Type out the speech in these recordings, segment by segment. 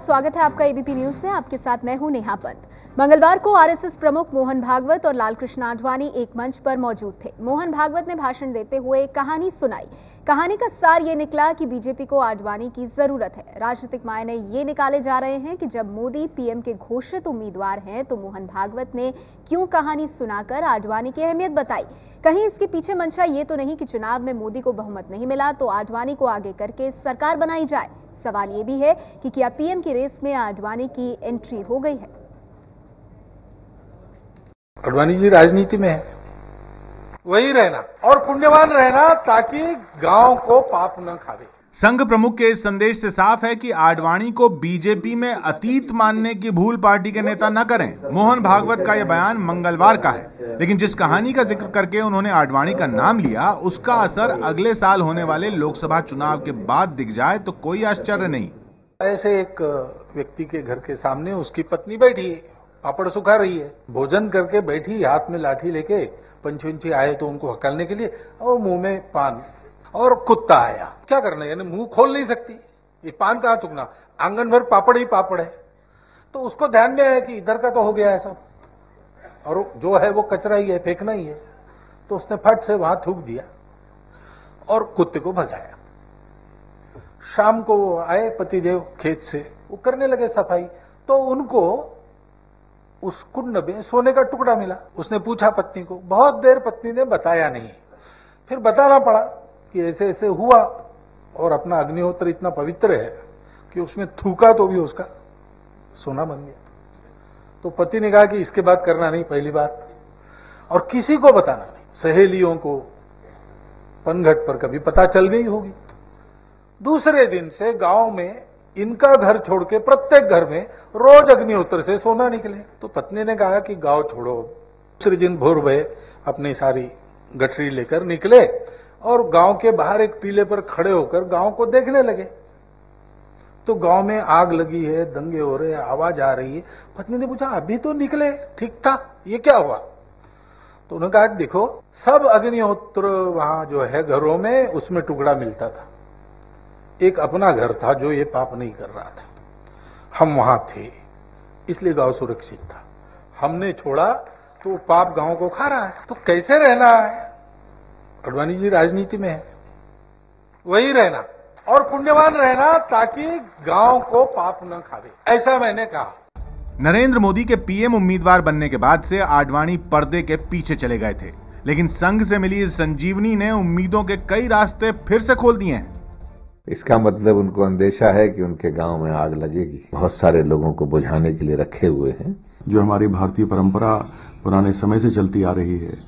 स्वागत है आपका एबीपी न्यूज में। आपके साथ मैं हूं नेहा पंत। मंगलवार को आरएसएस प्रमुख मोहन भागवत और लालकृष्ण आडवाणी एक मंच पर मौजूद थे। मोहन भागवत ने भाषण देते हुए कहानी सुनाई। कहानी का सार ये निकला कि बीजेपी को आडवाणी की जरूरत है। राजनीतिक मायने ये निकाले जा रहे हैं कि जब मोदी पीएम के घोषित उम्मीदवार हैं तो मोहन भागवत ने क्यों कहानी सुनाकर आडवाणी की अहमियत बताई। कहीं इसके पीछे मंशा ये तो नहीं कि चुनाव में मोदी को बहुमत नहीं मिला तो आडवाणी को आगे करके सरकार बनाई जाए। सवाल ये भी है कि क्या पीएम की रेस में आडवाणी की एंट्री हो गई है। आडवाणी जी राजनीति में है, वही रहना और पुण्यवान रहना ताकि गांव को पाप न खावे। संघ प्रमुख के इस संदेश से साफ है कि आडवाणी को बीजेपी में अतीत मानने की भूल पार्टी के नेता न करें। मोहन भागवत का यह बयान मंगलवार का है, लेकिन जिस कहानी का जिक्र करके उन्होंने आडवाणी का नाम लिया उसका असर अगले साल होने वाले लोकसभा चुनाव के बाद दिख जाए तो कोई आश्चर्य नहीं। ऐसे एक व्यक्ति के घर के सामने उसकी पत्नी बैठी है, पापड़ सुखा रही है, भोजन करके बैठी, हाथ में लाठी लेके पंची आए तो उनको हकलने के लिए, और मुंह में पान, और कुत्ता आया। क्या करना, यानी मुंह खोल नहीं सकती, ये पान कहां थूकना, आंगन भर पापड़ ही पापड़ है। तो उसको ध्यान में आया कि इधर का तो हो गया है सब, और जो है वो कचरा ही है, फेंकना ही है। तो उसने फट से वहां थूक दिया और कुत्ते को भगाया। शाम को वो आए पतिदेव खेत से, वो करने लगे सफाई, तो उनको उस कुंड में सोने का टुकड़ा मिला। उसने पूछा पत्नी को, बहुत देर पत्नी ने बताया नहीं, फिर बताना पड़ा कि ऐसे ऐसे हुआ, और अपना अग्निहोत्र इतना पवित्र है कि उसमें थूका तो भी उसका सोना बन गया। तो पति ने कहा कि इसके बाद करना नहीं, पहली बात, और किसी को बताना नहीं। सहेलियों को पनघट पर कभी पता चल गई होगी। दूसरे दिन से गांव में इनका घर छोड़ के प्रत्येक घर में रोज अग्निहोत्र से सोना निकले। तो पत्नी ने कहा कि गांव छोड़ो। दूसरे दिन भोर भये अपनी सारी गठरी लेकर निकले और गांव के बाहर एक टीले पर खड़े होकर गांव को देखने लगे। तो गांव में आग लगी है, दंगे हो रहे हैं, आवाज आ रही है। पत्नी ने पूछा, अभी तो निकले, ठीक था, ये क्या हुआ? तो उन्होंने कहा, देखो सब अग्निहोत्र वहां जो है घरों में, उसमें टुकड़ा मिलता था। एक अपना घर था जो ये पाप नहीं कर रहा था, हम वहां थे, इसलिए गांव सुरक्षित था। हमने छोड़ा तो पाप गांव को खा रहा है। तो कैसे रहना है? आडवाणी जी राजनीति में है, वही रहना और पुण्यवान रहना ताकि गांव को पाप न खावे, ऐसा मैंने कहा। नरेंद्र मोदी के पीएम उम्मीदवार बनने के बाद से आडवाणी पर्दे के पीछे चले गए थे, लेकिन संघ से मिली इस संजीवनी ने उम्मीदों के कई रास्ते फिर से खोल दिए हैं। इसका मतलब उनको अंदेशा है कि उनके गांव में आग लगेगी। बहुत सारे लोगों को बुझाने के लिए रखे हुए हैं। जो हमारी भारतीय परंपरा पुराने समय से चलती आ रही है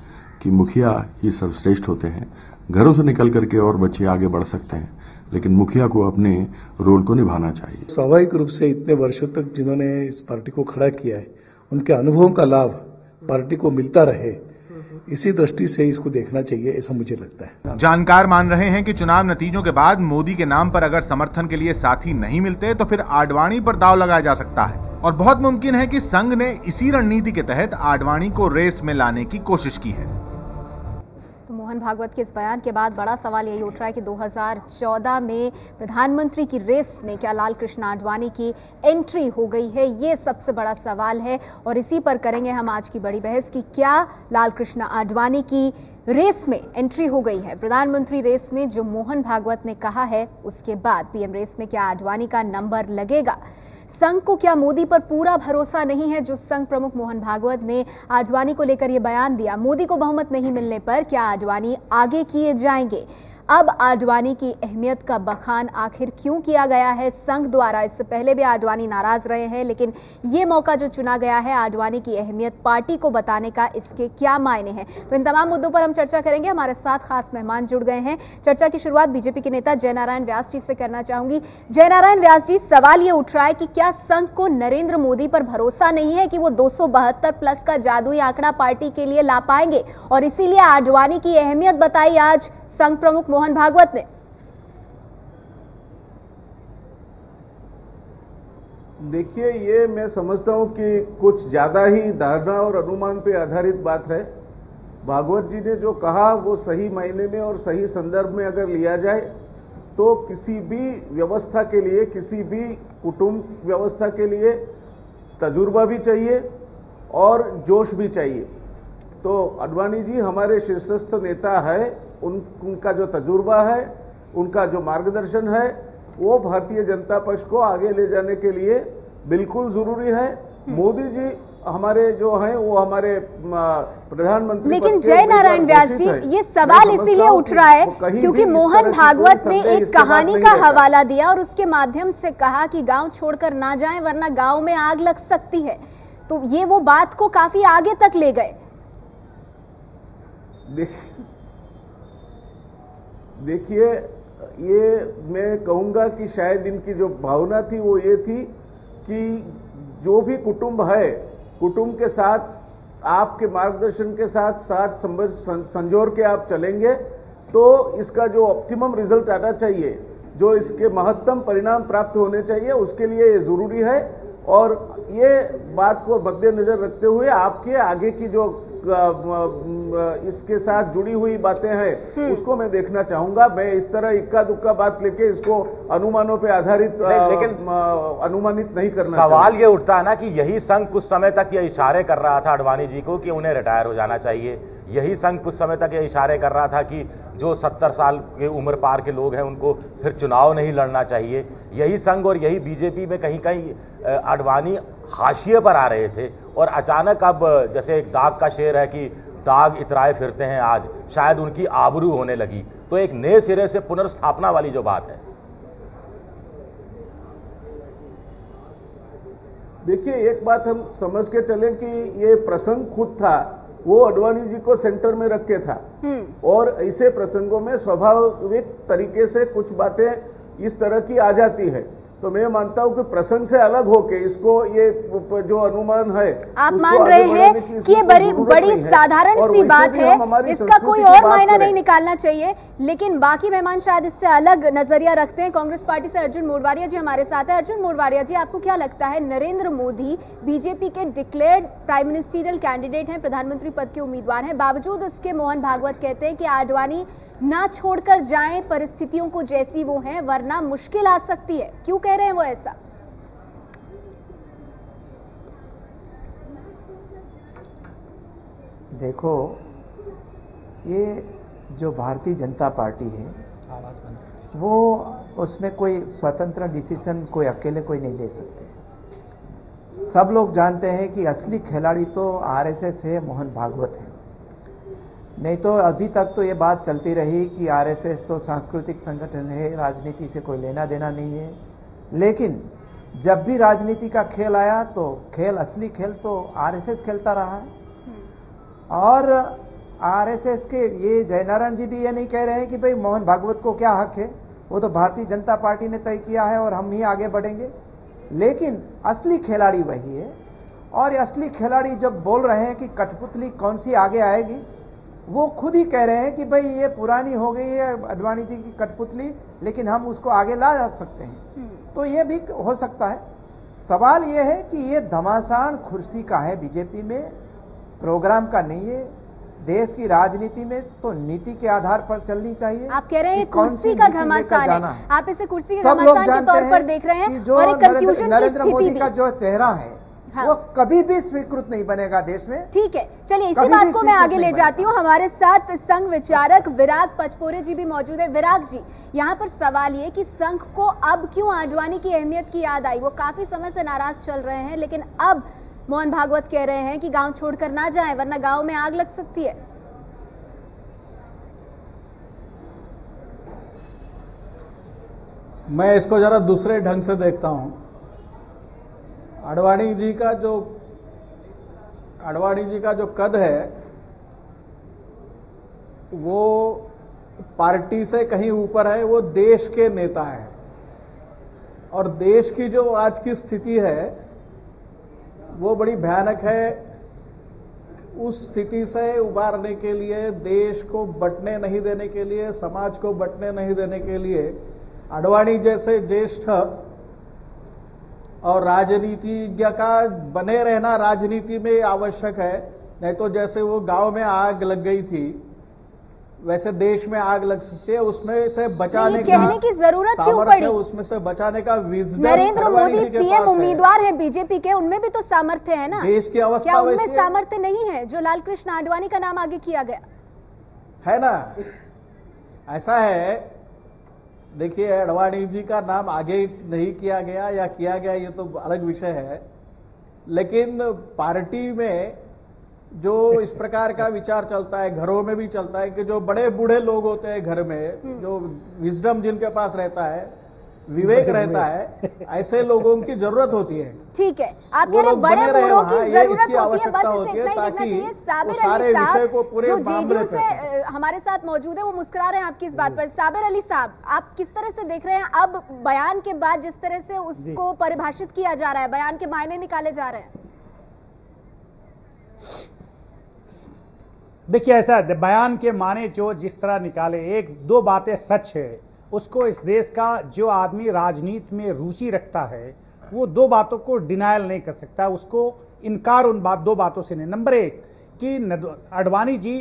कि मुखिया ही सर्वश्रेष्ठ होते हैं। घरों से निकल करके और बच्चे आगे बढ़ सकते हैं, लेकिन मुखिया को अपने रोल को निभाना चाहिए। स्वाभाविक रूप से इतने वर्षों तक जिन्होंने इस पार्टी को खड़ा किया है, उनके अनुभवों का लाभ पार्टी को मिलता रहे, इसी दृष्टि से इसको देखना चाहिए, ऐसा मुझे लगता है। जानकार मान रहे हैं कि चुनाव नतीजों के बाद मोदी के नाम पर अगर समर्थन के लिए साथी नहीं मिलते तो फिर आडवाणी पर दांव लगाया जा सकता है, और बहुत मुमकिन है कि संघ ने इसी रणनीति के तहत आडवाणी को रेस में लाने की कोशिश की है। तो मोहन भागवत के इस बयान के बाद बड़ा सवाल यही उठ रहा है कि 2014 में प्रधानमंत्री की रेस में क्या लालकृष्ण आडवाणी की एंट्री हो गई है, ये सबसे बड़ा सवाल है। और इसी पर करेंगे हम आज की बड़ी बहस कि क्या लालकृष्ण आडवाणी की रेस में एंट्री हो गई है। प्रधानमंत्री रेस में जो मोहन भागवत ने कहा है, उसके बाद पीएम रेस में क्या आडवाणी का नंबर लगेगा? संघ को क्या मोदी पर पूरा भरोसा नहीं है? जो संघ प्रमुख मोहन भागवत ने आडवाणी को लेकर यह बयान दिया, मोदी को बहुमत नहीं मिलने पर क्या आडवाणी आगे किए जाएंगे? अब आडवाणी की अहमियत का बखान आखिर क्यों किया गया है संघ द्वारा? इससे पहले भी आडवाणी नाराज रहे हैं, लेकिन ये मौका जो चुना गया है आडवाणी की अहमियत पार्टी को बताने का, इसके क्या मायने हैं? तो इन तमाम मुद्दों पर हम चर्चा करेंगे। हमारे साथ खास मेहमान जुड़ गए हैं। चर्चा की शुरुआत बीजेपी के नेता जयनारायण व्यास जी से करना चाहूंगी। जयनारायण व्यास जी, सवाल ये उठ रहा है कि क्या संघ को नरेंद्र मोदी पर भरोसा नहीं है कि वो 272 प्लस का जादुई आंकड़ा पार्टी के लिए ला पाएंगे, और इसीलिए आडवाणी की अहमियत बताई आज संघ प्रमुख मोहन भागवत ने? देखिए, ये मैं समझता हूं कि कुछ ज्यादा ही धारणा और अनुमान पे आधारित बात है। भागवत जी ने जो कहा वो सही मायने में और सही संदर्भ में अगर लिया जाए तो किसी भी व्यवस्था के लिए, किसी भी कुटुंब व्यवस्था के लिए तजुर्बा भी चाहिए और जोश भी चाहिए। तो आडवाणी जी हमारे शीर्षस्थ नेता है, उनका जो तजुर्बा है, उनका जो मार्गदर्शन है, वो भारतीय जनता पक्ष को आगे ले जाने के लिए बिल्कुल जरूरी है। मोदी जी हमारे जो हैं वो हमारे प्रधानमंत्री, लेकिन जय नारायण व्यास जी, ये सवाल इसीलिए उठ रहा है क्योंकि मोहन भागवत ने एक कहानी का हवाला दिया और उसके माध्यम से कहा कि गांव छोड़कर ना जाएं वरना गांव में आग लग सकती है। तो ये वो बात को काफी आगे तक ले गए। देखिए, ये मैं कहूंगा कि शायद इनकी जो भावना थी वो ये थी कि जो भी कुटुंब है, कुटुंब के साथ आपके मार्गदर्शन के साथ संजोर के आप चलेंगे तो इसका जो ऑप्टिमम रिजल्ट आना चाहिए, जो इसके महत्तम परिणाम प्राप्त होने चाहिए, उसके लिए ये जरूरी है। और ये बात को मद्देनजर रखते हुए आपके आगे की जो इसके साथ जुड़ी हुई बातें हैं उसको मैं देखना चाहूंगा। मैं इस तरह इक्का दुक्का बात लेके इसको अनुमानों पे आधारित लेकिन अनुमानित नहीं करना। सवाल ये उठता है ना कि यही संघ कुछ समय तक ये इशारे कर रहा था आडवाणी जी को कि उन्हें रिटायर हो जाना चाहिए। यही संघ कुछ समय तक ये इशारे कर रहा था कि जो 70 साल के उम्र पार के लोग हैं उनको फिर चुनाव नहीं लड़ना चाहिए। यही संघ और यही बीजेपी में कहीं कहीं आडवाणी हाशिए पर आ रहे थे और अचानक अब जैसे एक दाग का शेर है कि दाग इतराए फिरते हैं, आज शायद उनकी आबरू होने लगी। तो एक नए सिरे से पुनर्स्थापना वाली जो बात है। देखिए, एक बात हम समझ के चले कि ये प्रसंग खुद था, वो आडवाणी जी को सेंटर में रख के था और ऐसे प्रसंगों में स्वाभाविक तरीके से कुछ बातें इस तरह की आ जाती है। तो मैं मानता हूं कि प्रसंग से अलग होके इसको ये जो अनुमान है आप मान रहे हैं कि ये बड़ी साधारण सी बात है, इसका कोई और मायना नहीं निकालना चाहिए। लेकिन बाकी मेहमान शायद इससे अलग नजरिया रखते हैं। कांग्रेस पार्टी से अर्जुन मोढवाडिया जी हमारे साथ है। अर्जुन मोढवाडिया जी, आपको क्या लगता है, नरेंद्र मोदी बीजेपी के डिक्लेयर्ड प्राइम मिनिस्टरियल कैंडिडेट हैं, प्रधानमंत्री पद के उम्मीदवार हैं, बावजूद इसके मोहन भागवत कहते हैं कि आडवाणी ना छोड़कर जाएं परिस्थितियों को जैसी वो हैं वरना मुश्किल आ सकती है। क्यों कह रहे हैं वो ऐसा? देखो, ये जो भारतीय जनता पार्टी है वो उसमें कोई स्वतंत्र डिसीजन कोई अकेले कोई नहीं ले सकते। सब लोग जानते हैं कि असली खिलाड़ी तो आरएसएस है, मोहन भागवत है। नहीं तो अभी तक तो ये बात चलती रही कि आरएसएस तो सांस्कृतिक संगठन है, राजनीति से कोई लेना देना नहीं है। लेकिन जब भी राजनीति का खेल आया तो असली खेल तो आरएसएस खेलता रहा है। और आरएसएस के ये जयनारायण जी भी ये नहीं कह रहे हैं कि भाई मोहन भागवत को क्या हक है, वो तो भारतीय जनता पार्टी ने तय किया है और हम ही आगे बढ़ेंगे। लेकिन असली खिलाड़ी वही है। और असली खिलाड़ी जब बोल रहे हैं कि कठपुतली कौन सी आगे आएगी, वो खुद ही कह रहे हैं कि भाई ये पुरानी हो गई है आडवाणी जी की कठपुतली, लेकिन हम उसको आगे ला जा सकते हैं। तो ये भी हो सकता है। सवाल ये है कि ये घमासान कुर्सी का है, बीजेपी में प्रोग्राम का नहीं है। देश की राजनीति में तो नीति के आधार पर चलनी चाहिए। आप कह रहे हैं कुर्सी का घमासान है, आप इसे कुर्सी के घमासान के तौर पर देख रहे हैं। और एक कंफ्यूजन नरेंद्र मोदी का जो चेहरा है वो कभी भी स्वीकृत नहीं बनेगा देश में। ठीक है, चलिए इसी बात को मैं आगे ले जाती हूँ। हमारे साथ संघ विचारक विराग पचपोरे जी भी मौजूद है। विराग जी, यहाँ पर सवाल ये कि संघ को अब क्यों आडवाणी की अहमियत की याद आई? वो काफी समय से नाराज चल रहे हैं, लेकिन अब मोहन भागवत कह रहे हैं कि गांव छोड़कर ना जाएं वरना गांव में आग लग सकती है। मैं इसको जरा दूसरे ढंग से देखता हूं। आडवाणी जी का जो कद है वो पार्टी से कहीं ऊपर है, वो देश के नेता है। और देश की जो आज की स्थिति है वो बड़ी भयानक है। उस स्थिति से उबारने के लिए, देश को बंटने नहीं देने के लिए, समाज को बंटने नहीं देने के लिए आडवाणी जैसे ज्येष्ठ और राजनीतिज्ञ का बने रहना राजनीति में आवश्यक है। नहीं तो जैसे वो गांव में आग लग गई थी, वैसे देश में आग लग सकती है, उसमें से बचाने का कहने की जरूरत क्यों सामर्थ्य, पड़ी? उसमें से बचाने का विजडम नरेंद्र मोदी पीएम उम्मीदवार है बीजेपी के, उनमें भी तो सामर्थ्य है ना। देश की अवस्था क्या वैसी उनमें सामर्थ्य नहीं है जो लाल कृष्ण आडवाणी का नाम आगे किया गया है ना? ऐसा है, देखिए आडवाणी जी का नाम आगे नहीं किया गया या किया गया ये तो अलग विषय है, लेकिन पार्टी में जो इस प्रकार का विचार चलता है, घरों में भी चलता है कि जो बड़े बूढ़े लोग होते हैं घर में, जो विजडम जिनके पास रहता है, विवेक रहता है, ऐसे लोगों की जरूरत होती है। ठीक है, आप कह रहे हैं बड़े बूढ़ों की जरूरत आवश्यकता होती है, ताकि साबिर सारे अली विषय को साहब पूरे जो मामले जेडीयू से हमारे साथ मौजूद है वो मुस्कुरा रहे हैं आपकी इस बात पर। साबिर अली साहब, आप किस तरह से देख रहे हैं अब बयान के बाद जिस तरह से उसको परिभाषित किया जा रहा है, बयान के मायने निकाले जा रहे हैं? देखिए ऐसा है, बयान के माने जो जिस तरह निकाले, एक दो बातें सच है, उसको इस देश का जो आदमी राजनीति में रुचि रखता है वो दो बातों को डिनायल नहीं कर सकता, उसको इनकार उन दो बातों से नहीं। नंबर एक कि आडवाणी जी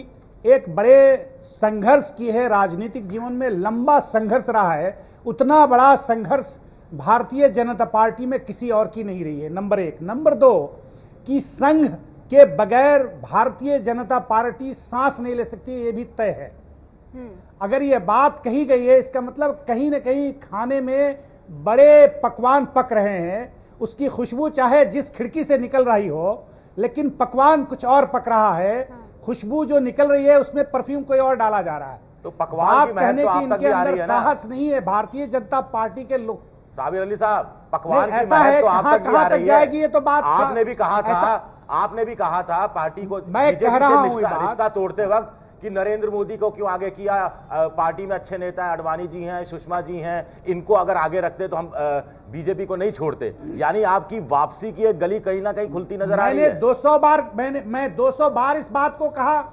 एक बड़े संघर्ष की है, राजनीतिक जीवन में लंबा संघर्ष रहा है, उतना बड़ा संघर्ष भारतीय जनता पार्टी में किसी और की नहीं रही है, नंबर एक। नंबर दो कि संघ के बगैर भारतीय जनता पार्टी सांस नहीं ले सकती, ये भी तय है। अगर ये बात कही गई है, इसका मतलब कहीं ना कहीं खाने में बड़े पकवान पक रहे हैं, उसकी खुशबू चाहे जिस खिड़की से निकल रही हो, लेकिन पकवान कुछ और पक रहा है, खुशबू जो निकल रही है उसमें परफ्यूम कोई और डाला जा रहा है। तो पकवान की महक तो आप तक भी आ रही है ना? साहस नहीं है भारतीय जनता पार्टी के लोग। साबिर अली साहब, पकवान की महक तो आप तक भी आ रही है। ये तो बात आपने भी कहा था पार्टी को बीजेपी से रिश्ता तोड़ते वक्त कि नरेंद्र मोदी को क्यों आगे किया, पार्टी में अच्छे नेता आडवाणी जी हैं, सुषमा जी हैं, इनको अगर आगे रखते तो हम बीजेपी को नहीं छोड़ते। यानी आपकी वापसी की एक गली कहीं ना कहीं खुलती नजर आ रही है। 200 बार मैं 200 बार इस बात को कहा,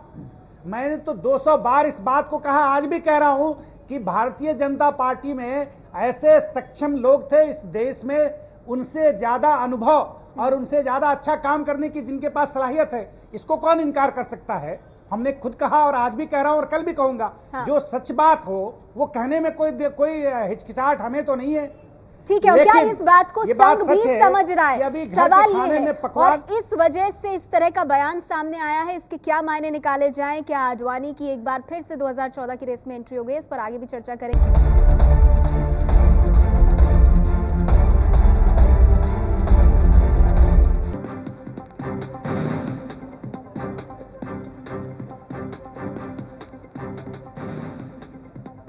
मैंने तो 200 बार इस बात को कहा, आज भी कह रहा हूं कि भारतीय जनता पार्टी में ऐसे सक्षम लोग थे इस देश में, उनसे ज्यादा अनुभव और उनसे ज्यादा अच्छा काम करने की जिनके पास सलाहियत है, इसको कौन इनकार कर सकता है? हमने खुद कहा और आज भी कह रहा हूं और कल भी कहूंगा। हाँ। जो सच बात हो वो कहने में कोई हिचकिचाहट हमें तो नहीं है। ठीक है, और क्या इस बात को संघ भी समझ रहा है? सवाल ये है, और इस वजह से इस तरह का बयान सामने आया है, इसके क्या मायने निकाले जाएं? क्या आडवाणी की एक बार फिर से 2014 की रेस में एंट्री हो गई? इस पर आगे भी चर्चा करेंगे।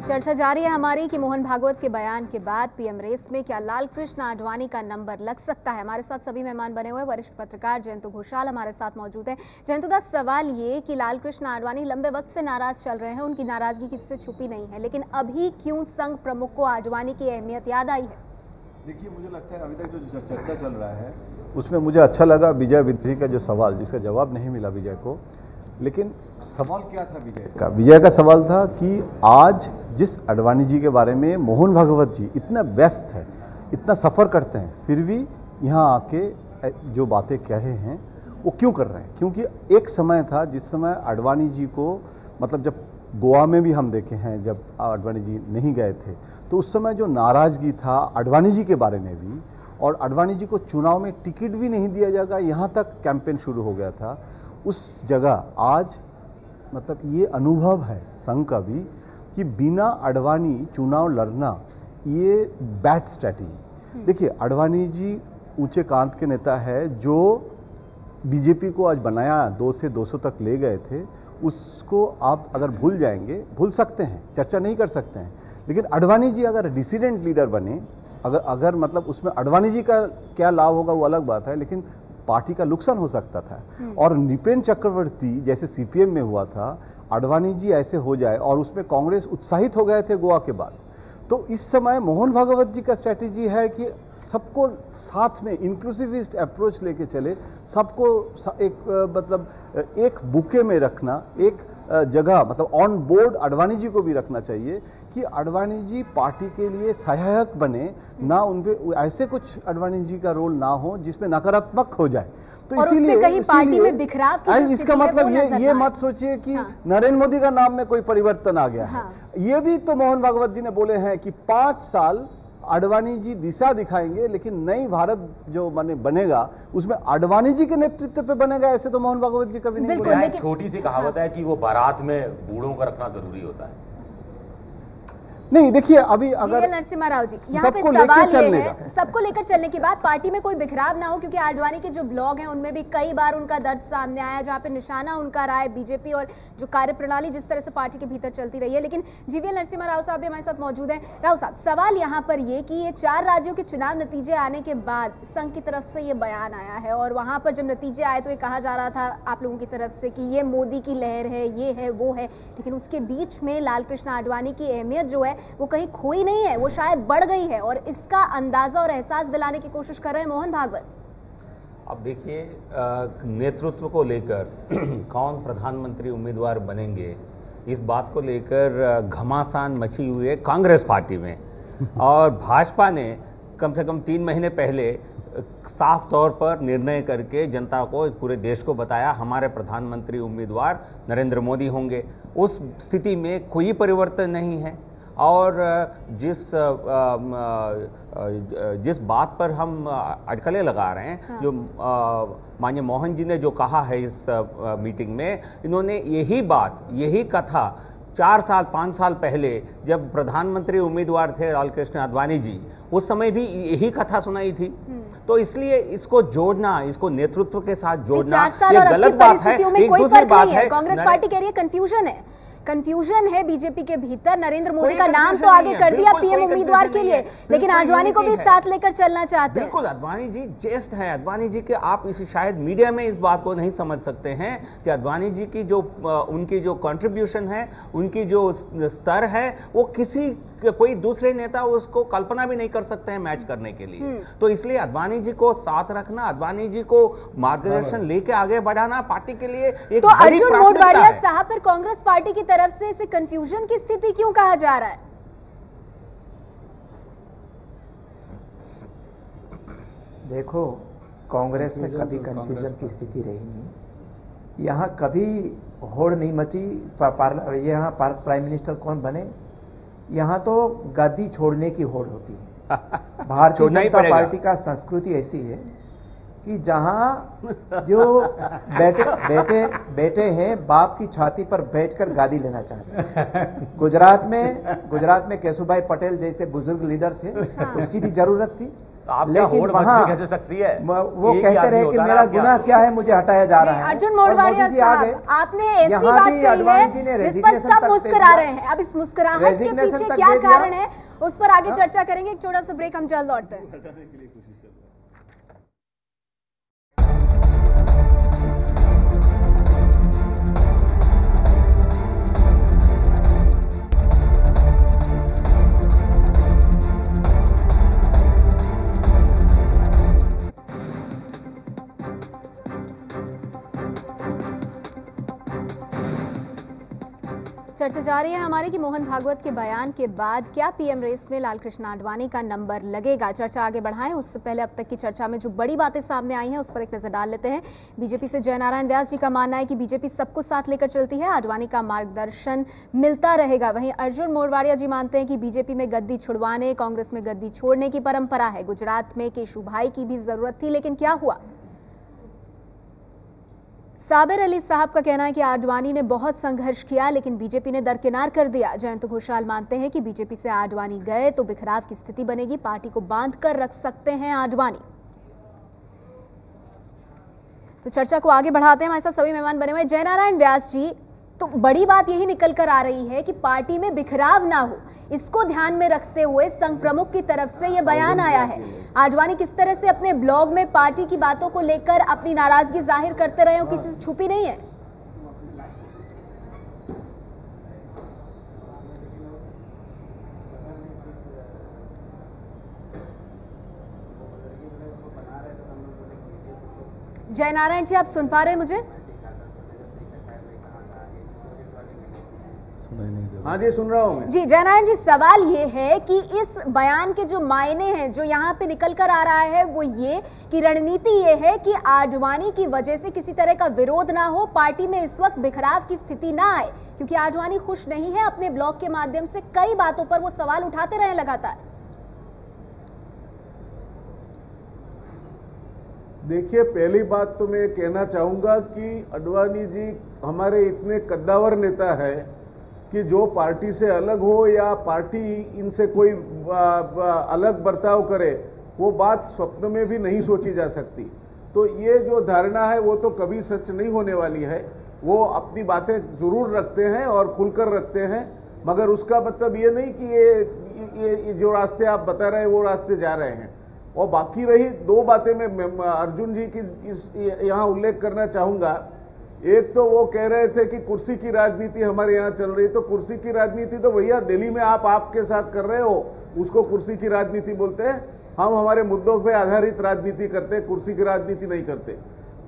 चर्चा जारी है हमारी कि मोहन भागवत के बयान के बाद पीएम रेस में क्या लाल कृष्ण आडवाणी का नंबर लग सकता है? हमारे साथ सभी मेहमान बने हुए वरिष्ठ पत्रकार जयंतु घोषाल हमारे साथ मौजूद हैं। जयंतु दा, सवाल ये कि लाल कृष्ण आडवाणी लंबे वक्त से नाराज चल रहे हैं, उनकी नाराजगी किसी से छुपी नहीं है, लेकिन अभी क्यों संघ प्रमुख को आडवाणी की अहमियत याद आई है? देखिए, मुझे लगता है अभी तक जो चर्चा चल रहा है उसमें मुझे अच्छा लगा विजय विधि का जो सवाल, जिसका जवाब नहीं मिला विजय को। लेकिन सवाल क्या था विजय का सवाल था कि आज जिस आडवाणी जी के बारे में मोहन भागवत जी इतना व्यस्त है, इतना सफ़र करते हैं, फिर भी यहाँ आके जो बातें कहे हैं वो क्यों कर रहे हैं? क्योंकि एक समय था जिस समय आडवाणी जी को, मतलब जब गोवा में भी हम देखे हैं, जब आडवाणी जी नहीं गए थे तो उस समय जो नाराजगी था आडवाणी जी के बारे में भी, और आडवाणी जी को चुनाव में टिकट भी नहीं दिया जाएगा, यहाँ तक कैंपेन शुरू हो गया था। उस जगह आज मतलब ये अनुभव है संघ का भी कि बिना आडवाणी चुनाव लड़ना ये बैड स्ट्रैटेजी। देखिए, आडवाणी जी ऊंचे कांत के नेता है जो बीजेपी को आज बनाया 2 से 200 तक ले गए थे, उसको आप अगर भूल जाएंगे, भूल सकते हैं, चर्चा नहीं कर सकते हैं, लेकिन आडवाणी जी अगर डिसिडेंट लीडर बने, अगर मतलब उसमें आडवाणी जी का क्या लाभ होगा वो अलग बात है, लेकिन पार्टी का नुकसान हो सकता था। और नृपेंद्र चक्रवर्ती जैसे सीपीएम में हुआ था, आडवाणी जी ऐसे हो जाए और उसमें कांग्रेस उत्साहित हो गए थे गोवा के बाद। तो इस समय मोहन भागवत जी का स्ट्रैटेजी है कि सबको साथ में इंक्लूसिविस्ट अप्रोच लेके चले, सबको एक मतलब एक बुके में रखना, एक जगह मतलब ऑन बोर्ड आडवाणी जी को भी रखना चाहिए कि आडवाणी जी पार्टी के लिए सहायक बने, ना उनपे ऐसे कुछ आडवाणी जी का रोल ना हो जिसमें नकारात्मक हो जाए। तो इसीलिए इसका मतलब ये मत सोचिए कि नरेंद्र मोदी का नाम में कोई परिवर्तन आ गया है। ये भी तो मोहन भागवत जी ने बोले हैं कि 5 साल आडवाणी जी दिशा दिखाएंगे, लेकिन नई भारत जो बनेगा उसमें आडवाणी जी के नेतृत्व पे बनेगा, ऐसे तो मोहन भागवत जी कभी नहीं बोले। छोटी सी कहावत है कि वो बारात में बूढ़ों को रखना जरूरी होता है। नहीं, देखिए अभी अगर नरसिम्हा राव जी यहाँ पे सवाल ये है, सबको लेकर चलने के बाद पार्टी में कोई बिखराव ना हो, क्योंकि आडवाणी के जो ब्लॉग हैं उनमें भी कई बार उनका दर्द सामने आया, जहाँ पे निशाना उनका रहा है बीजेपी और जो कार्यप्रणाली जिस तरह से पार्टी के भीतर चलती रही है। लेकिन जीवीएल नरसिम्हा राव साहब भी हमारे साथ मौजूद हैं। राव साहब, सवाल यहाँ पर ये कि ये 4 राज्यों के चुनाव नतीजे आने के बाद संघ की तरफ से ये बयान आया है, और वहां पर जब नतीजे आए तो ये कहा जा रहा था आप लोगों की तरफ से कि ये मोदी की लहर है, ये है वो है, लेकिन उसके बीच में लालकृष्ण आडवाणी की अहमियत जो है वो कहीं खोई नहीं है, वो शायद बढ़ गई है, और इसका अंदाजा और एहसास दिलाने की कोशिश कर रहे हैं मोहन भागवत। अब देखिए, नेतृत्व को लेकर कौन प्रधानमंत्री उम्मीदवार बनेंगे, इस बात को लेकर घमासान मची हुई है कांग्रेस पार्टी में। और भाजपा ने कम से कम 3 महीने पहले साफ तौर पर निर्णय करके जनता को, पूरे देश को बताया हमारे प्रधानमंत्री उम्मीदवार नरेंद्र मोदी होंगे। उस स्थिति में कोई परिवर्तन नहीं है। और जिस बात पर हम अटकलें लगा रहे हैं, जो माननीय मोहन जी ने जो कहा है इस मीटिंग में, इन्होंने यही कथा 4 साल 5 साल पहले जब प्रधानमंत्री उम्मीदवार थे लालकृष्ण आडवाणी जी, उस समय भी यही कथा सुनाई थी। तो इसलिए इसको जोड़ना, इसको नेतृत्व के साथ जोड़ना ये गलत बात है। एक दूसरी बात है, कांग्रेस पार्टी कह रही है कंफ्यूजन है बीजेपी के भीतर। नरेंद्र मोदी का नाम तो आगे कर दिया पीएम उम्मीदवार के लिए, लेकिन आडवाणी को भी साथ लेकर चलना चाहते हैं। बिल्कुल, आडवाणी जी ज्येष्ठ है। आडवाणी जी के आप शायद मीडिया में इस बात को नहीं समझ सकते हैं कि आडवाणी जी की उनकी जो कंट्रीब्यूशन है, उनकी जो स्तर है, वो कोई दूसरे नेता उसको कल्पना भी नहीं कर सकते हैं मैच करने के लिए। तो इसलिए आडवाणी जी को साथ रखना, आडवाणी जी को मार्गदर्शन लेके आगे बढ़ाना पार्टी के लिए एक तो अर्जुन मोढवाडिया साहब पर कांग्रेस पार्टी की तरफ से इसे कंफ्यूजन की स्थिति क्यों कहा जा रहा है? देखो, कांग्रेस में कभी कंफ्यूजन की स्थिति रही नहीं। यहाँ कभी होड़ नहीं मची। यहाँ प्राइम मिनिस्टर कौन बने, यहाँ तो गद्दी छोड़ने की होड़ होती है। भारतीय जनता पार्टी का संस्कृति ऐसी है कि जहां जो बेटे हैं बाप की छाती पर बैठकर गादी लेना चाहते हैं। गुजरात में केशुभाई पटेल जैसे बुजुर्ग लीडर थे, उसकी भी जरूरत थी, लेकिन वहाँ कैसे सकती है? वो कहते रहे कि मेरा गुनाह क्या है, मुझे हटाया जा रहा है। अर्जुन मोढवाडिया साहब, आपने ऐसी बात कही है जिस पर सब मुस्कुरा रहे हैं। अब इस मुस्कुराहट के पीछे क्या कारण है, उस पर आगे चर्चा करेंगे। एक छोटा सा ब्रेक, हम जल्द लौटते हैं। चर्चा जारी है हमारी कि मोहन भागवत के बयान के बाद क्या पीएम रेस में लालकृष्ण आडवाणी का नंबर लगेगा। चर्चा आगे बढ़ाएं उससे पहले अब तक की चर्चा में जो बड़ी बातें सामने आई हैं उस पर एक नजर डाल लेते हैं। बीजेपी से जयनारायण व्यास जी का मानना है कि बीजेपी सबको साथ लेकर चलती है, आडवाणी का मार्गदर्शन मिलता रहेगा। वहीं अर्जुन मोढवाडिया जी मानते हैं कि बीजेपी में गद्दी छुड़वाने, कांग्रेस में गद्दी छोड़ने की परंपरा है। गुजरात में केशुभाई की भी जरूरत थी, लेकिन क्या हुआ? साबिर अली साहब का कहना है कि आडवाणी ने बहुत संघर्ष किया, लेकिन बीजेपी ने दरकिनार कर दिया। जयंत घोषाल मानते हैं कि बीजेपी से आडवाणी गए तो बिखराव की स्थिति बनेगी, पार्टी को बांध कर रख सकते हैं आडवाणी। तो चर्चा को आगे बढ़ाते हैं, हमारे साथ सभी मेहमान बने हुए। जयनारायण व्यास जी, तो बड़ी बात यही निकल कर आ रही है कि पार्टी में बिखराव ना हो, इसको ध्यान में रखते हुए संघ प्रमुख की तरफ से यह बयान आया है। आडवाणी किस तरह से अपने ब्लॉग में पार्टी की बातों को लेकर अपनी नाराजगी जाहिर करते रहे हो, किसी से छुपी नहीं है। जयनारायण जी, आप सुन पा रहे हैं मुझे? हाँ जी, सुन रहा हूँ मैं। जी जयनारायण जी, सवाल ये है कि इस बयान के जो मायने हैं, जो यहाँ पे निकल कर आ रहा है, वो ये कि रणनीति ये है कि आडवाणी की वजह से किसी तरह का विरोध ना हो, पार्टी में इस वक्त बिखराव की स्थिति ना आए, क्योंकि आडवाणी खुश नहीं है। अपने ब्लॉग के माध्यम से कई बातों पर वो सवाल उठाते रहे लगातार। देखिए, पहली बात तो मैं कहना चाहूंगा कि आडवाणी जी हमारे इतने कद्दावर नेता है कि जो पार्टी से अलग हो या पार्टी इनसे कोई अलग बर्ताव करे, वो बात स्वप्न में भी नहीं सोची जा सकती। तो ये जो धारणा है वो तो कभी सच नहीं होने वाली है। वो अपनी बातें जरूर रखते हैं और खुलकर रखते हैं, मगर उसका मतलब ये नहीं कि ये जो रास्ते आप बता रहे हैं वो रास्ते जा रहे हैं। और बाकी रही दो बातें मैं अर्जुन जी की यहाँ उल्लेख करना चाहूंगा। एक तो वो कह रहे थे कि कुर्सी की राजनीति हमारे यहाँ चल रही है, तो कुर्सी की राजनीति तो भैया दिल्ली में आप आपके साथ कर रहे हो, उसको कुर्सी की राजनीति बोलते हैं। हम हमारे मुद्दों पे आधारित राजनीति करते हैं, कुर्सी की राजनीति नहीं करते।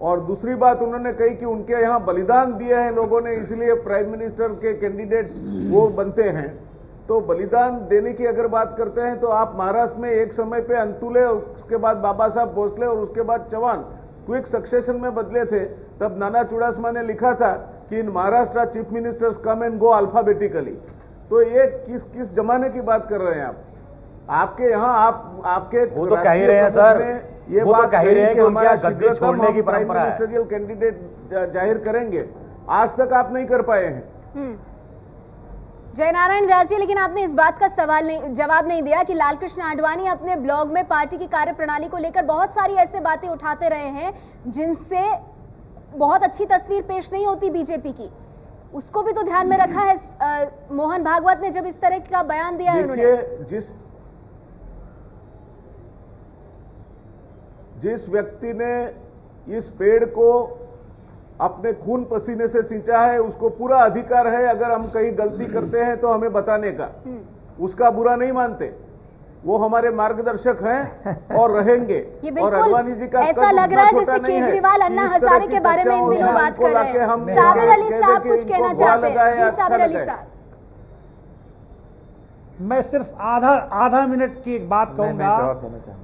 और दूसरी बात उन्होंने कही कि उनके यहाँ बलिदान दिए हैं लोगों ने, इसलिए प्राइम मिनिस्टर के कैंडिडेट वो बनते हैं। तो बलिदान देने की अगर बात करते हैं तो आप महाराष्ट्र में एक समय पे अंतुले, उसके बाद बाबा साहब भोसले और उसके बाद चौहान क्विक सक्सेशन में बदले थे। तब नाना चुड़ासमा ने लिखा था कि in Maharashtra chief ministers come and go alphabetically. तो ये किस जमाने की बात कर रहे हैं आप? आपके यहाँ आपके वो तो कह ही रहे हैं सर, ये वो तो कह ही रहे हैं कि उनके यहाँ गद्दी छोड़ने की प्राइम परंपरा है। मिनिस्टरियल कैंडिडेट जाहिर करेंगे, आज तक आप नहीं कर पाए हैं। जयनारायण व्यास जी, लेकिन आपने इस बात का जवाब नहीं दिया कि लालकृष्ण आडवाणी अपने ब्लॉग में पार्टी की कार्यप्रणाली को लेकर बहुत सारी ऐसे बातें उठाते रहे हैं जिनसे बहुत अच्छी तस्वीर पेश नहीं होती बीजेपी की। उसको भी तो ध्यान में रखा है मोहन भागवत ने जब इस तरह का बयान दिया है उन्होंने। जिस व्यक्ति ने इस पेड़ को अपने खून पसीने से सिंचा है, उसको पूरा अधिकार है अगर हम कहीं गलती करते हैं तो हमें बताने का, उसका बुरा नहीं मानते। वो हमारे मार्गदर्शक हैं और रहेंगे। और आडवाणी जी का ऐसा लग रहा है जैसे केजरीवाल अन्ना हजारे के बारे में इन दिनों बात कर रहे हैं। साबिर अली साहब कुछ कहना चाहते हैं। जी साबिर अली साहब, मैं सिर्फ आधा मिनट की एक बात कहूंगा।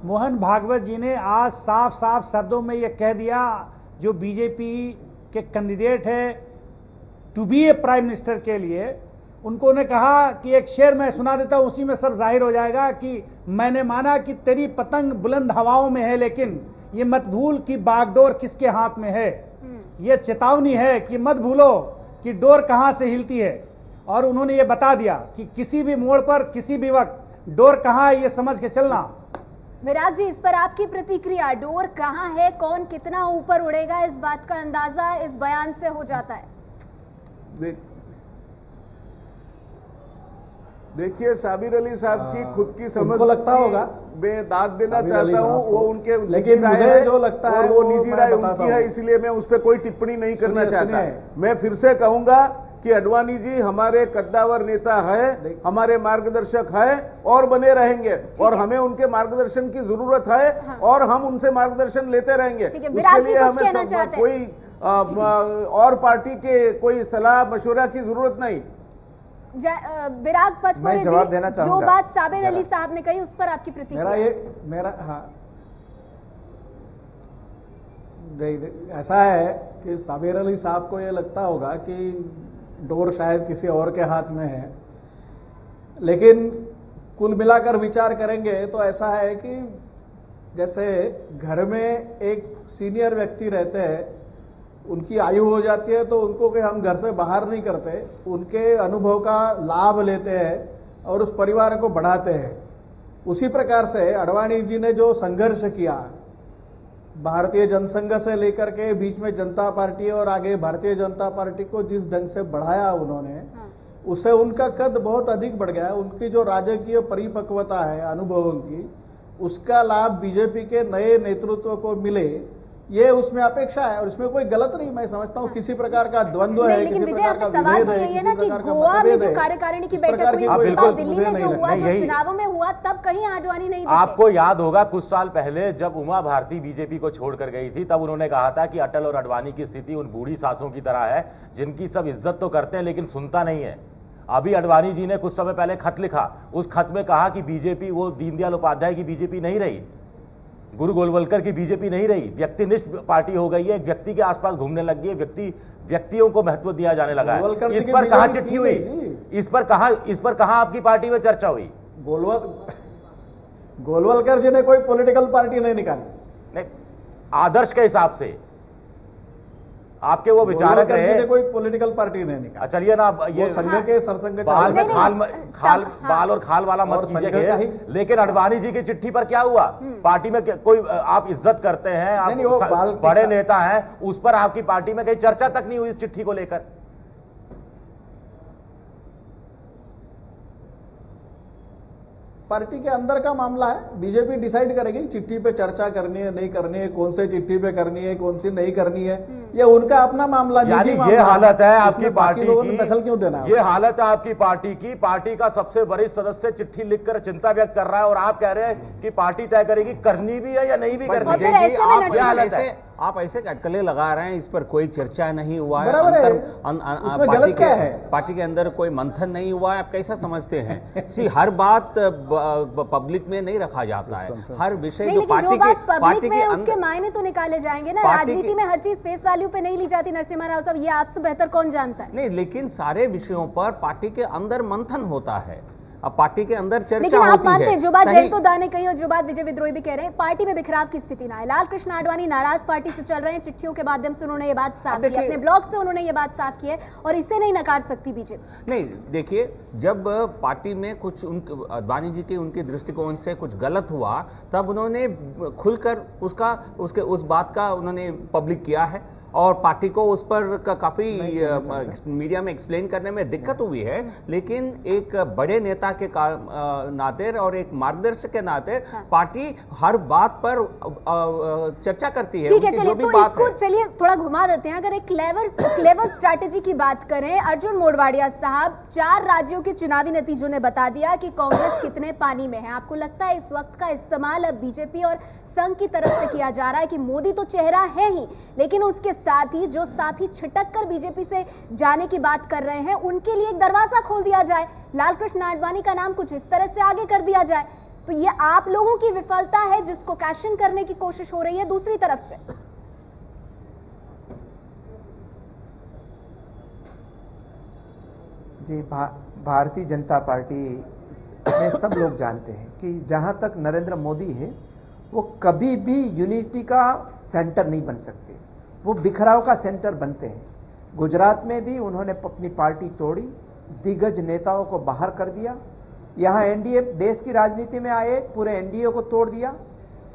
मोहन भागवत जी ने आज साफ साफ शब्दों में यह कह दिया, जो बीजेपी के कैंडिडेट है to be a prime minister के लिए, उनको ने कहा कि एक शेर मैं सुना देता हूं, उसी में सब जाहिर हो जाएगा कि मैंने माना कि तेरी पतंग बुलंद हवाओं में है, लेकिन ये मत भूल कि बागडोर किसके हाथ में है। ये चेतावनी है कि मत भूलो कि डोर कहां से हिलती है। और उन्होंने ये बता दिया कि किसी भी मोड़ पर किसी भी वक्त डोर कहां है ये समझ के चलना। विराट जी, इस पर आपकी प्रतिक्रिया, डोर कहां है, कौन कितना ऊपर उड़ेगा, इस बात का अंदाजा इस बयान से हो जाता है। देखिए, साबिर अली साहब की खुद की समझ को लगता होगा, मैं दाद देना चाहता हूं, वो उनके लेकिन मुझे जो लगता है वो निजी राय उनकी है, इसलिए मैं उस पर कोई टिप्पणी नहीं करना चाहता। मैं फिर से कहूंगा कि आडवाणी जी हमारे कद्दावर नेता है, हमारे मार्गदर्शक है और बने रहेंगे, और हमें उनके मार्गदर्शन की जरूरत है। हाँ। और हम उनसे मार्गदर्शन लेते रहेंगे। उसके लिए हमें कोई और पार्टी के कोई सलाह मशवरा की जरूरत नहीं। विराग पचमढ़ी जी, जो बात साबिर अली साहब ने कही उस पर आपकी प्रतिक्रिया? ऐसा है कि साबिर अली साहब को ये लगता होगा कि डोर शायद किसी और के हाथ में है, लेकिन कुल मिलाकर विचार करेंगे तो ऐसा है कि जैसे घर में एक सीनियर व्यक्ति रहते हैं, उनकी आयु हो जाती है तो उनको कि हम घर से बाहर नहीं करते, उनके अनुभव का लाभ लेते हैं और उस परिवार को बढ़ाते हैं। उसी प्रकार से आडवाणी जी ने जो संघर्ष किया, भारतीय जनसंघ से लेकर के बीच में जनता पार्टी और आगे भारतीय जनता पार्टी को जिस ढंग से बढ़ाया उन्होंने, उससे उनका कद बहुत अधिक बढ़ गया। उनकी जो राजकीय परिपक्वता है, अनुभव उनकी, उसका लाभ बीजेपी के नए नेतृत्व को मिले, ये उसमें अपेक्षा है और इसमें कोई गलत नहीं, मैं समझता हूँ किसी प्रकार का द्वंद्व है, लेकिन किसी विजय प्रकार का आपका सवाल विभेद तो है, यही है किसी ना कि प्रकार का गोवा में मतभेद जो है। कार्यकारिणी की इस बैठक प्रकार हुई, की उसके कोई बाद बात दिल्ली मुझे में नहीं जो लगती। हुआ, नहीं, जो चुनावों में हुआ, तब कहीं आडवाणी नहीं दिखे। आपको याद होगा कुछ साल पहले जब उमा भारती बीजेपी को छोड़कर गई थी, तब उन्होंने कहा था कि अटल और अडवाणी की स्थिति उन बूढ़ी सासों की तरह है जिनकी सब इज्जत तो करते हैं लेकिन सुनता नहीं है। अभी अडवाणी जी ने कुछ समय पहले खत लिखा, उस खत में कहा कि बीजेपी वो दीनदयाल उपाध्याय की बीजेपी नहीं रही, गुरु गोलवलकर की बीजेपी नहीं रही, व्यक्तिनिष्ठ पार्टी हो गई है, एक व्यक्ति के आसपास घूमने लग गई है, व्यक्तियों को महत्व दिया जाने लगा है। इस पर कहां चिट्ठी हुई, इस पर कहां आपकी पार्टी में चर्चा हुई? गोलवलकर जी ने कोई पॉलिटिकल पार्टी नहीं निकाली। नहीं, आदर्श के हिसाब से आपके वो विचारक रहे, कोई पॉलिटिकल पार्टी नहीं निकाली। चलिए ना, ये संघ के सरसंघ बाल में बाल और खाल वाला मत कीजिए, लेकिन अडवाणी जी की चिट्ठी पर क्या हुआ? पार्टी में कोई आप इज्जत करते हैं, आप बड़े नेता हैं, उस पर आपकी पार्टी में कहीं चर्चा तक नहीं हुई इस चिट्ठी को लेकर? पार्टी के अंदर का मामला है, बीजेपी डिसाइड करेगी चिट्ठी पे चर्चा करनी है नहीं करनी है, कौन से चिट्ठी पे करनी है कौन सी नहीं करनी है, ये उनका अपना मामला। यानी ये हालत है आपकी पार्टी की, दखल क्यों देना है? ये हालत है आपकी पार्टी की, पार्टी का सबसे वरिष्ठ सदस्य चिट्ठी लिखकर चिंता व्यक्त कर रहा है और आप कह रहे हैं कि पार्टी तय करेगी, करनी भी है या नहीं भी करनी है। आप ऐसे अटकलें लगा रहे हैं, इस पर कोई चर्चा नहीं हुआ है, पार्टी के अंदर कोई मंथन नहीं हुआ है, आप कैसा समझते हैं? हर बात पब्लिक में नहीं रखा जाता है, हर विषय जो पार्टी के उसके मायने तो निकाले जाएंगे ना। राजनीति में हर चीज फेस वैल्यू पे नहीं ली जाती नरसिम्हा राव साहब, ये आपसे बेहतर कौन जानता है? नहीं, लेकिन सारे विषयों पर पार्टी के अंदर मंथन होता है, अब पार्टी के अंदर चर्चा लेकिन आप मानते हैं जो बात सही... तो दाने कही और जो बात विजय विद्रोही भी कह रहे हैं, पार्टी में बिखराव की स्थिति ना है। लाल कृष्ण आडवाणी नाराज पार्टी से चल रहे हैं, चिट्ठियों के माध्यम से उन्होंने ये बात साफ की, अपने ब्लॉग से उन्होंने ये बात साफ की है और इसे नहीं नकार सकती बीजेपी। नहीं, देखिए, जब पार्टी में कुछ आडवाणी जी के उनके दृष्टिकोण से कुछ गलत हुआ, तब उन्होंने खुलकर उस बात का उन्होंने पब्लिक किया है और पार्टी को उस पर काफी मीडिया में एक्सप्लेन करने में दिक्कत हुई है, लेकिन एक बड़े नेता के नाते और एक मार्गदर्शक के नाते पार्टी हर बात पर चर्चा करती है। ठीक है, चलिए तो इसको चलिए थोड़ा घुमा देते हैं। अगर एक क्लेवर स्ट्रैटेजी की बात करें, अर्जुन मोढवाडिया साहब, 4 राज्यों के चुनावी नतीजों ने बता दिया कि कांग्रेस कितने पानी में है। आपको लगता है इस वक्त का इस्तेमाल अब बीजेपी और संघ की तरफ से किया जा रहा है कि मोदी तो चेहरा है ही, लेकिन उसके साथ ही जो साथी छिटक कर बीजेपी से जाने की बात कर रहे हैं उनके लिए एक दरवाजा खोल दिया जाए, लाल कृष्ण आडवाणी का नाम कुछ इस तरह से आगे कर दिया जाए? तो ये आप लोगों की विफलता है जिसको कैश इन करने की कोशिश हो रही है दूसरी तरफ से। जी, भारतीय जनता पार्टी में सब लोग जानते हैं कि जहां तक नरेंद्र मोदी है वो कभी भी यूनिटी का सेंटर नहीं बन सकते, वो बिखराव का सेंटर बनते हैं। गुजरात में भी उन्होंने अपनी पार्टी तोड़ी, दिग्गज नेताओं को बाहर कर दिया, यहाँ एनडीए देश की राजनीति में आए, पूरे एनडीए को तोड़ दिया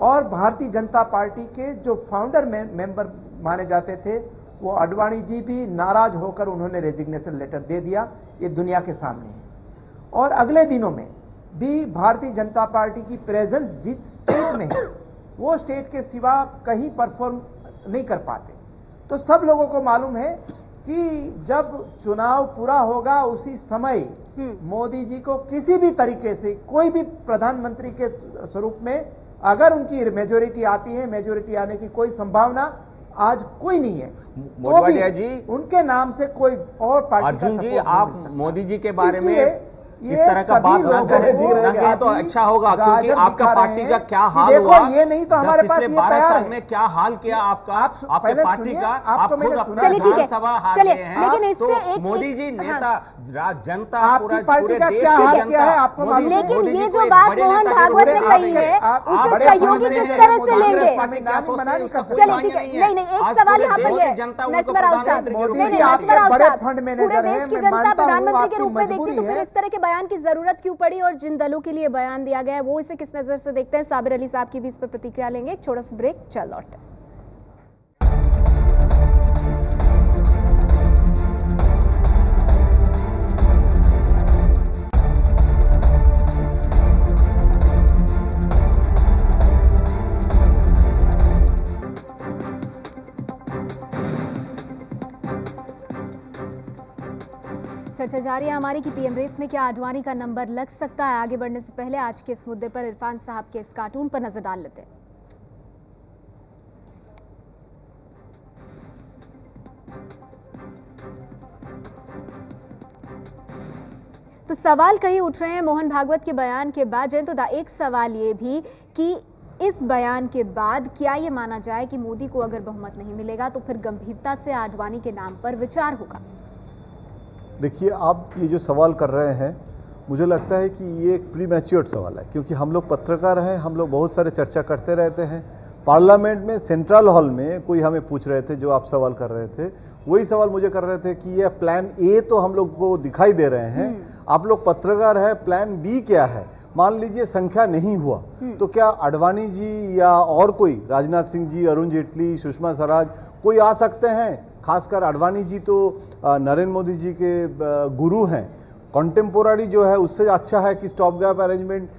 और भारतीय जनता पार्टी के जो फाउंडर मेंबर माने जाते थे वो अडवाणी जी भी नाराज होकर उन्होंने रेजिग्नेशन लेटर दे दिया, ये दुनिया के सामने है। और अगले दिनों में भी भारतीय जनता पार्टी की प्रेजेंस जिस स्टेट में है वो स्टेट के सिवा कहीं परफॉर्म नहीं कर पाते। तो सब लोगों को मालूम है कि जब चुनाव पूरा होगा उसी समय मोदी जी को किसी भी तरीके से कोई भी प्रधानमंत्री के स्वरूप में अगर उनकी मेजोरिटी आती है, मेजोरिटी आने की कोई संभावना आज कोई नहीं है, मोढवाडिया जी उनके नाम से कोई और पार्टी अर्जुन जी, आप मोदी जी के बारे में इस तरह का बात ना करें तो अच्छा होगा, क्योंकि आपका पार्टी का क्या हाल हुआ, ये नहीं तो हमारे पास ये 12 साल में क्या हाल किया आपके पार्टी का, आप खुद अपना विधानसभा हार गए हैं, तो मोदी जी नेता जनता पूरे देश की जनता, लेकिन ये जो बात मोहन भागवत ने कही है उसे सहयोगी किस तरह से लेंगे? चलिए ठीक है, नहीं एक सवाल यहाँ पर है, नरसिम्हा राव साहब, पूरे देश की जनता प्रधानमंत्री के रूप में देखती, तो फिर इस तरह के बयान की जरूरत क्यों पड़ी और जिन दलों के लिए बयान दिया गया है वो इसे किस नजर से देखते हैं? साबिर अली साहब की भी इस पर प्रतिक्रिया लेंगे। एक छोटा सा ब्रेक, चल लौटते हैं। चर्चा जारी है हमारी कि पीएम रेस में क्या आडवाणी का नंबर लग सकता है। आगे बढ़ने से पहले आज के इस मुद्दे पर इरफान साहब के इस कार्टून पर नजर डाल लेते हैं। तो सवाल कहीं उठ रहे हैं मोहन भागवत के बयान के बाद। जयंतदा, एक सवाल ये भी कि इस बयान के बाद क्या ये माना जाए कि मोदी को अगर बहुमत नहीं मिलेगा तो फिर गंभीरता से आडवाणी के नाम पर विचार होगा? देखिए, आप ये जो सवाल कर रहे हैं, मुझे लगता है कि ये एक प्रीमैच्योर्ड सवाल है, क्योंकि हम लोग पत्रकार हैं, हम लोग बहुत सारे चर्चा करते रहते हैं। पार्लियामेंट में सेंट्रल हॉल में कोई हमें पूछ रहे थे, जो आप सवाल कर रहे थे वही सवाल मुझे कर रहे थे कि ये प्लान ए तो हम लोग को दिखाई दे रहे हैं, आप लोग पत्रकार है, प्लान बी क्या है? मान लीजिए संख्या नहीं हुआ तो क्या आडवाणी जी या और कोई, राजनाथ सिंह जी, अरुण जेटली, सुषमा स्वराज, कोई आ सकते हैं? खासकर आडवाणी जी तो नरेंद्र मोदी जी के गुरु हैं, कॉन्टेम्पोररी जो है उससे अच्छा है कि स्टॉप गैप अरेंजमेंट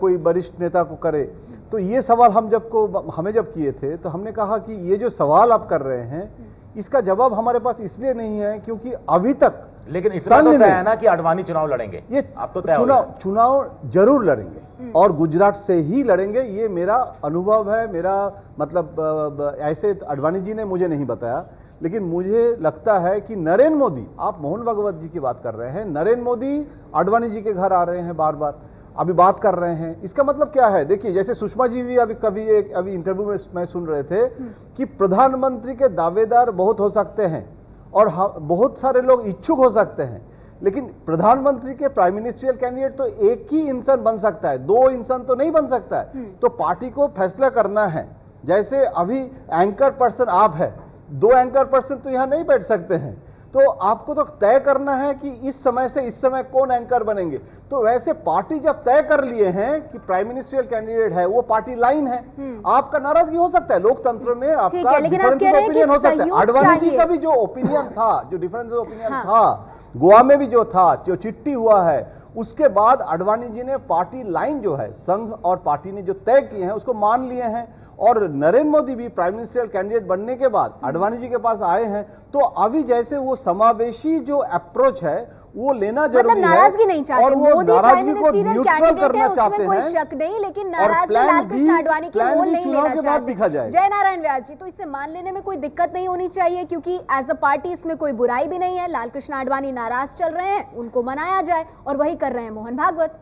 कोई वरिष्ठ नेता को करे। तो ये सवाल हमें जब किए थे तो हमने कहा कि ये जो सवाल आप कर रहे हैं इसका जवाब हमारे पास इसलिए नहीं है क्योंकि अभी तक, लेकिन इतना तो तय है ना कि आडवाणी चुनाव लड़ेंगे। ये अब तो तय चुनाव जरूर लड़ेंगे और गुजरात से ही लड़ेंगे, ये मेरा अनुभव है। मेरा मतलब ऐसे आडवाणी जी ने मुझे नहीं बताया, लेकिन मुझे लगता है कि नरेंद्र मोदी, आप मोहन भागवत जी की बात कर रहे हैं, नरेंद्र मोदी आडवाणी जी के घर आ रहे हैं, बार बार अभी बात कर रहे हैं। इसका मतलब क्या है? देखिए, जैसे सुषमा जी भी अभी इंटरव्यू में मैं सुन रहे थे कि प्रधानमंत्री के दावेदार बहुत हो सकते हैं और बहुत सारे लोग इच्छुक हो सकते हैं, लेकिन प्रधानमंत्री के प्राइम मिनिस्ट्रियल कैंडिडेट तो एक ही इंसान बन सकता है, दो इंसान तो नहीं बन सकता है। तो पार्टी को फैसला करना है। जैसे अभी एंकर पर्सन आप है, दो एंकर पर्सन तो यहां नहीं बैठ सकते हैं, तो आपको तो तय करना है कि इस समय से इस समय कौन एंकर बनेंगे। तो वैसे पार्टी जब तय कर लिए हैं कि प्राइम मिनिस्ट्रियल कैंडिडेट है, वो पार्टी लाइन है। आपका नाराजगी हो सकता है, लोकतंत्र में आपका डिफरेंस ऑफ ओपिनियन हो सकता है। आडवाणी जी का भी जो ओपिनियन था, जो डिफरेंस ऑफ ओपिनियन था, गोवा में भी जो था, जो चिट्ठी हुआ है, उसके बाद आडवाणी जी ने पार्टी लाइन जो है, संघ और पार्टी ने जो तय किए हैं उसको मान लिए हैं। और नरेंद्र मोदी भी प्राइम मिनिस्टर कैंडिडेट बनने के बाद आडवाणी जी के पास आए हैं। तो अभी जैसे वो समावेशी जो अप्रोच है वो लेना जरूरी मतलब नाराजगी नहीं चाहते, और वो नाराजगी को न्यूट्रल करना चाहते हैं, कोई शक नहीं, लेकिन नाराजगी लालकृष्ण आडवाणी की रोल नहीं लेना चाहते। जय नारायण व्यास जी, तो इसे मान लेने में कोई दिक्कत नहीं होनी चाहिए, क्योंकि एज अ पार्टी इसमें कोई बुराई भी नहीं है। लालकृष्ण आडवाणी नाराज चल रहे हैं, उनको मनाया जाए, और वही कर रहे हैं मोहन भागवत।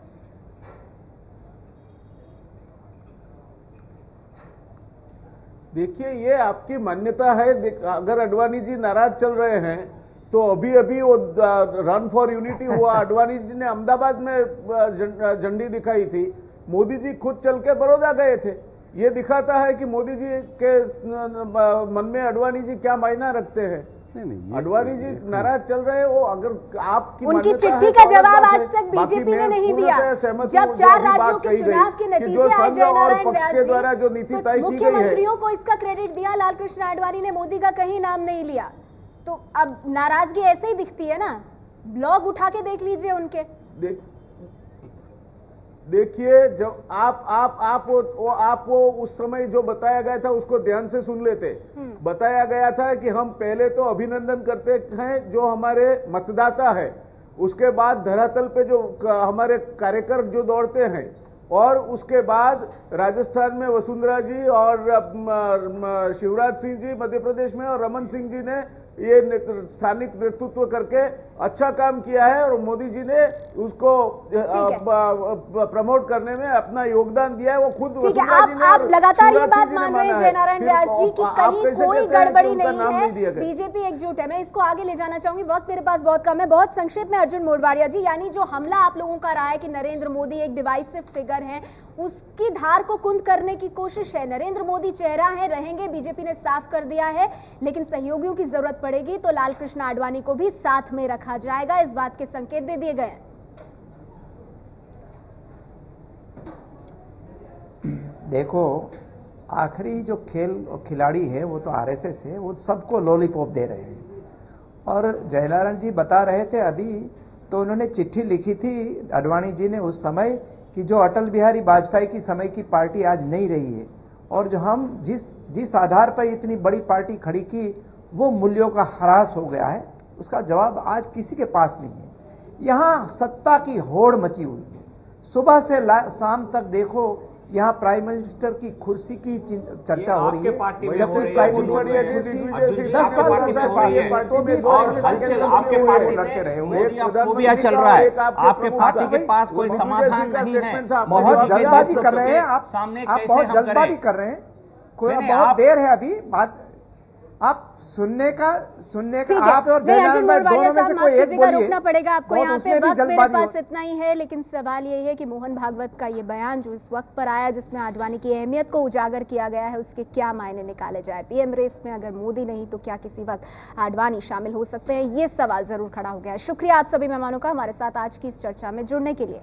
देखिए, ये आपकी मान्यता है। अगर आडवाणी जी नाराज चल रहे हैं तो अभी अभी वो रन फॉर यूनिटी हुआ, आडवाणी जी ने अहमदाबाद में झंडी दिखाई थी, मोदी जी खुद चल के बड़ौदा गए थे। ये दिखाता है कि मोदी जी के मन में आडवाणी जी क्या मायना रखते हैं। आडवाणी जी नाराज चल रहे हैं, वो अगर आपकी उनकी चिट्ठी का जवाब आज तक बीजेपी ने नहीं दिया। जब 4 राज्यों के चुनाव के नतीजे आए जय नारायण व्यास जी, द्वारा जो नीति तय की गई है, मुख्यमंत्रियों को इसका क्रेडिट दिया, लालकृष्ण आडवाणी ने मोदी का कहीं नाम नहीं लिया। तो अब नाराजगी ऐसे ही दिखती है ना, ब्लॉग उठा के देख लीजिए उनके। देखिए, जब आपको उस समय जो बताया गया था उसको ध्यान से सुन लेते। बताया गया था कि हम पहले तो अभिनंदन करते हैं जो हमारे मतदाता है, उसके बाद धरातल पे जो हमारे कार्यकर्ता जो दौड़ते हैं, और उसके बाद राजस्थान में वसुंधरा जी और शिवराज सिंह जी मध्य प्रदेश में, और रमन सिंह जी ने ये स्थानिक नेतृत्व करके अच्छा काम किया है, और मोदी जी ने उसको प्रमोट करने में अपना योगदान दिया है। वो खुद वसुंधरा जी ने, आप लगातार ये बात मान रहे हैं जय नारायण व्यास जी कि कहीं कोई गड़बड़ी नहीं है, बीजेपी एकजुट है। मैं इसको आगे ले जाना चाहूंगी, वक्त मेरे पास बहुत कम है। बहुत संक्षेप में अर्जुन मोढवाडिया जी, यानी जो हमला आप लोगों का रहा है कि नरेंद्र मोदी एक डिवाइसिव फिगर है, उसकी धार को कुंद करने की कोशिश है। नरेंद्र मोदी चेहरा है, रहेंगे, बीजेपी ने साफ कर दिया है, लेकिन सहयोगियों की जरूरत पड़ेगी तो लालकृष्ण आडवाणी को भी साथ में रखा जाएगा, इस बात के संकेत दे दिए गए हैं। देखो, आखिरी जो खिलाड़ी है वो तो आरएसएस है, वो सबको लॉलीपॉप दे रहे हैं। और जयनारायण जी बता रहे थे अभी, तो उन्होंने चिट्ठी लिखी थी आडवाणी जी ने उस समय कि जो अटल बिहारी वाजपेयी की समय की पार्टी आज नहीं रही है, और जो हम जिस आधार पर इतनी बड़ी पार्टी खड़ी की वो मूल्यों का ह्रास हो गया है, उसका जवाब आज किसी के पास नहीं है। यहाँ सत्ता की होड़ मची हुई है। सुबह से शाम तक देखो, यहाँ प्राइम मिनिस्टर की कुर्सी की चर्चा हो रही है। जब भी प्राइम मिनिस्टर की कुर्सी 10 साल तो भी आपके पार्टी लड़ते रहे, मोदियाफोबिया चल रहा है, आपके पार्टी के पास कोई समाधान नहीं है। बहुत जल्दबाजी कर रहे हैं आप, बहुत जल्दबाजी कर रहे हैं। बहुत देर है अभी बात, आप सुनने का आप और जयनारायण भाई दोनों में से कोई एक बोलिए। रोकना पड़ेगा आपको यहाँ पे, वक्त मेरे पास इतना ही है। लेकिन सवाल यही है कि मोहन भागवत का ये बयान जो इस वक्त पर आया, जिसमें आडवाणी की अहमियत को उजागर किया गया है, उसके क्या मायने निकाले जाए। पीएम रेस में अगर मोदी नहीं तो क्या किसी वक्त आडवाणी शामिल हो सकते हैं, ये सवाल जरूर खड़ा हो गया है। शुक्रिया आप सभी मेहमानों का हमारे साथ आज की इस चर्चा में जुड़ने के लिए।